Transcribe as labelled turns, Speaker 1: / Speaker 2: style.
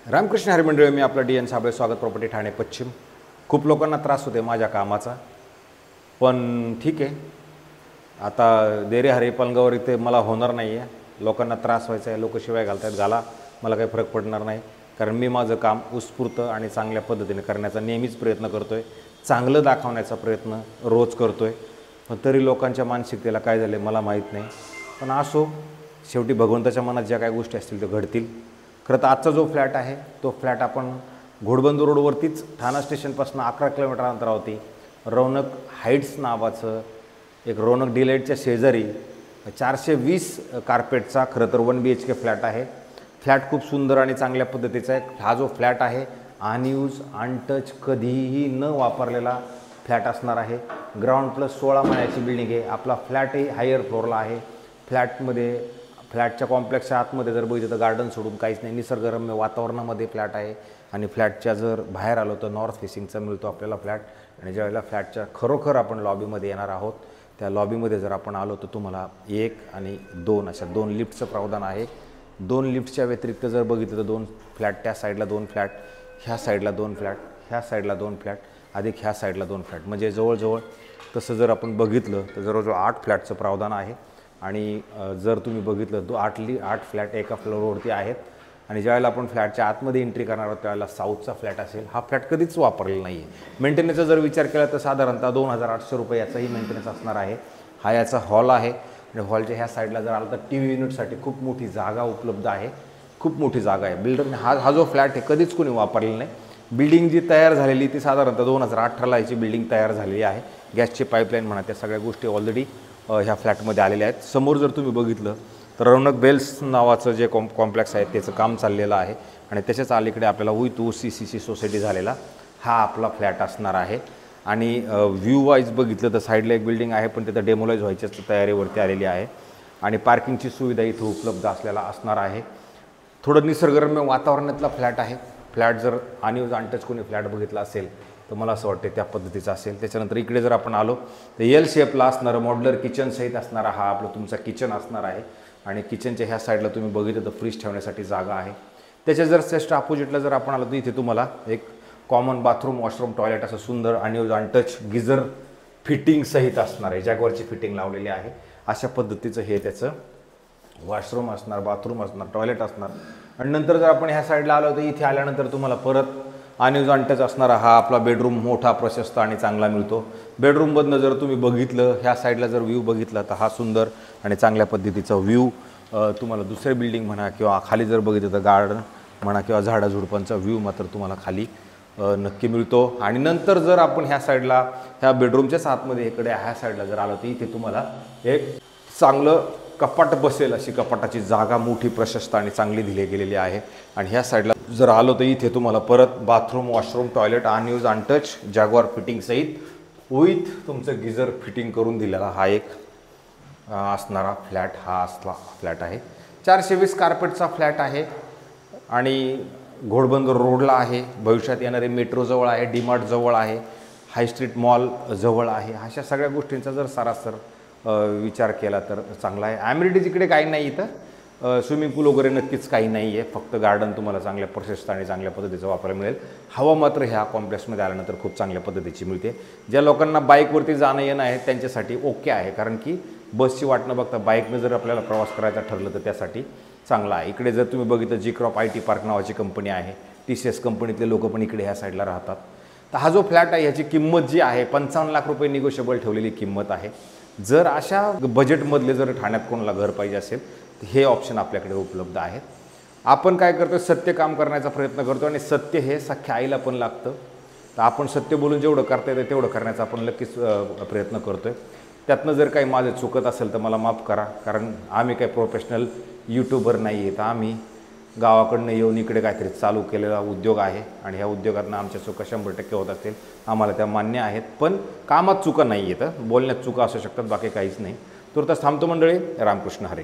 Speaker 1: रामकृष्ण हरी मंडळी, मी आपला DN साबळे, स्वागत प्रॉपर्टी ठाणे पश्चिम। खूप लोकांना त्रास होते माझ्या कामाचा, पण ठीक आहे, आता देरे हरी पलंगावर इथे मला होणार नाही आहे। लोकांना त्रास व्हायचा आहे, लोक शिवाय घालतात, घाला, मला काही फरक पडणार नाही, कारण मी माझं काम उत्स्फूर्त आणि चांगल्या पद्धतीने करण्याचा नेहमीच प्रयत्न करतोय, चांगलं दाखवण्याचा प्रयत्न रोज करतोय। पण तरी लोकांच्या मानसिकतेला काय झाले मला माहीत नाही, पण असो, शेवटी भगवंताच्या मनात ज्या काही गोष्टी असतील त्या घडतील। खरं तर आजचा जो फ्लॅट आहे तो फ्लॅट आपण घोडबंदर रोडवरतीच ठाणा स्टेशनपासून 11 किलोमीटर अंतरावरती रौनक हाईट्स नावाचं एक रौनक डिलाईटच्या शेजारी 420 कार्पेटचा खरं तर 1 BHK फ्लॅट आहे। फ्लॅट खूप सुंदर आणि चांगल्या पद्धतीचा आहे। हा जो फ्लॅट आहे अनयूज अनटच कधीही न वापरलेला फ्लॅट असणार आहे। ग्राउंड प्लस 16 माळ्याची बिल्डिंग आहे। आपला फ्लॅटही हायर फ्लोअरला आहे। फ्लॅटच्या कॉम्प्लेक्सच्या आतमध्ये जर बघितलं तर गार्डन सोडून काहीच नाही, निसर्गरम्य वातावरणामध्ये फ्लॅट आहे। आणि फ्लॅटच्या जर बाहेर आलो तर नॉर्थ फेसिंगचा मिळतो आपल्याला फ्लॅट। आणि ज्यावेळेला फ्लॅटच्या खरोखर आपण लॉबीमध्ये येणार आहोत, त्या लॉबीमध्ये जर आपण आलो तर तुम्हाला 1 आणि 2 अशा 2 लिफ्टचं प्रावधान आहे। 2 लिफ्टच्या व्यतिरिक्त जर बघितलं तर 2 फ्लॅट, त्या साईडला 2 फ्लॅट, ह्या साईडला 2 फ्लॅट, ह्या साईडला 2 फ्लॅट, अधिक ह्या साईडला 2 फ्लॅट, म्हणजे जवळजवळ तसं जर आपण बघितलं तर जवळजवळ 8 फ्लॅटचं प्रावधान आहे। आणि जर तुम्ही बघितलं 8 फ्लॅट एका फ्लोअरवरती आहेत। आणि ज्यावेळेला आपण फ्लॅटच्या आतमध्ये एंट्री करणार आहोत त्यावेळेला साऊथचा फ्लॅट असेल। हा फ्लॅट कधीच वापरलेला नाही आहे। मेंटेनन्सचा जर विचार केला तर साधारणतः 2800 रुपये याचाही मेंटेनन्स असणार आहे। हा याचा हॉल आहे आणि हॉलच्या ह्या साईडला जर आलं तर TV युनिटसाठी खूप मोठी जागा उपलब्ध आहे, खूप मोठी जागा आहे। बिल्डरने हा जो फ्लॅट आहे कधीच कोणी वापरलेला नाही। बिल्डिंग जी तयार झालेली ती साधारणतः 2018ला याची बिल्डिंग तयार झालेली आहे। गॅसची पाईपलाईन म्हणा, त्या सगळ्या गोष्टी ऑलरेडी ह्या फ्लॅटमध्ये आलेल्या आहेत। समोर जर तुम्ही बघितलं तर रौनक बेल्स नावाचं जे कॉम्प्लेक्स आहे त्याचं काम चाललेलं आहे आणि त्याच्याच अलीकडे आपल्याला विथ OCCC सोसायटी झालेला हा आपला फ्लॅट असणार आहे। आणि व्ह्यू वाईज बघितलं तर साईडला एक बिल्डिंग आहे, पण तिथं डेमोलाइज व्हायच्याच तयारीवरती आलेली आहे। आणि पार्किंगची सुविधा इथं उपलब्ध असलेला असणार आहे। थोडं निसर्गरम्य वातावरणातला फ्लॅट आहे। फ्लॅट जर अनयूज अनटच कोणी फ्लॅट बघितला असेल तर मला असं वाटतं त्या पद्धतीचं असेल। त्याच्यानंतर इकडे जर आपण आलो तर L शेपला असणारं मॉड्युलर किचन सहित असणारा हा आपला तुमचा किचन असणार आहे। आणि किचनच्या ह्या साईडला तुम्ही बघितलं तर फ्रीज ठेवण्यासाठी जागा आहे। त्याच्या जर जस्ट अपोजिटला जर आपण आलो तर इथे तुम्हाला एक कॉमन बाथरूम, वॉशरूम, टॉयलेट असं सुंदर अनयूज अनटच गिझर फिटिंग सहित असणार आहे, जॅगवरची फिटिंग लावलेली आहे। अशा पद्धतीचं हे त्याचं वॉशरूम असणार, बाथरूम असणार, टॉयलेट असणार। आणि नंतर जर आपण ह्या साईडला आलो तर इथे आल्यानंतर तुम्हाला परत अनयूज अनटच असणारा हा आपला बेडरूम मोठा, प्रशस्त आणि चांगला मिळतो। बेडरूममधनं जर तुम्ही बघितलं ह्या साईडला जर व्ह्यू बघितला तर हा सुंदर आणि चांगल्या पद्धतीचा व्ह्यू तुम्हाला दुसरे बिल्डिंग म्हणा किंवा खाली जर बघितलं तर गार्डन म्हणा किंवा झाडाझुडपांचा व्ह्यू मात्र तुम्हाला खाली नक्की मिळतो। आणि नंतर जर आपण ह्या साईडला ह्या बेडरूमच्याच आतमध्ये इकडे ह्या साईडला जर आलो तर इथे तुम्हाला एक चांगलं कपाट बसेल अशी कपाटाची जागा मोठी, प्रशस्त आणि चांगली दिली गेलेली आहे। आणि ह्या साईडला जर आलो तर इथे तुम्हाला परत bathroom, washroom, toilet unused untouched Jaquar fitting सहित विथ तुमचं गिझर फिटिंग करून दिलेला हा एक असणारा फ्लॅट हा असला फ्लॅट आहे। 420 कार्पेटचा फ्लॅट आहे आणि घोडबंदर रोडला आहे। भविष्यात येणारे मेट्रो जवळ आहे, डीमार्ट जवळ आहे, हाय स्ट्रीट मॉल जवळ आहे। अशा सगळ्या गोष्टींचा जर सरासर विचार केला तर चांगला आहे। ॲम्युनिटीज इकडे काही नाही, इथं स्विमिंग पूल वगैरे नक्कीच काही नाही आहे, फक्त गार्डन तुम्हाला चांगल्या प्रशस्त आणि चांगल्या पद्धतीचं वापरायला मिळेल। हवा मात्र ह्या कॉम्प्लेक्समध्ये आल्यानंतर खूप चांगल्या पद्धतीची मिळते। ज्या लोकांना बाईकवरती जाणं येणं आहे त्यांच्यासाठी ओके आहे, कारण की बसची वाट न बघता बाईकनं जर आपल्याला प्रवास करायचा ठरलं तर त्यासाठी चांगला आहे। इकडे जर तुम्ही बघितलं G-Crop IT पार्क नावाची कंपनी आहे, TCS कंपनीतले लोक पण इकडे ह्या साईडला राहतात। तर हा जो फ्लॅट आहे ह्याची किंमत जी आहे 55 लाख रुपये निगोशिएबल ठेवलेली किंमत आहे। जर अशा बजेटमधले जर ठाण्यात कोणाला घर पाहिजे असेल तर हे ऑप्शन आपल्याकडे उपलब्ध आहेत। आपण काय करतो, सत्य काम करण्याचा प्रयत्न करतो आणि सत्य हे सख्या आईला पण लागतं। तर आपण सत्य बोलून जेवढं करता येतं तेवढं करण्याचा आपण नक्कीच प्रयत्न करतोय। त्यातनं जर काही माझं चुकत असेल तर मला माफ करा, कारण आम्ही काही प्रोफेशनल यूट्यूबर नाही आहेत। आम्ही गावाकडनं येऊन इकडे काहीतरी चालू केलेला उद्योग आहे आणि ह्या उद्योगातनं आमच्या चुका 100% होत असतील, आम्हाला त्या मान्य आहेत। पण कामात चुका नाही आहेत, बोलण्यात चुका असू शकतात, बाकी काहीच नाही। तुर्तास थांबतो मंडळी। रामकृष्ण हरी।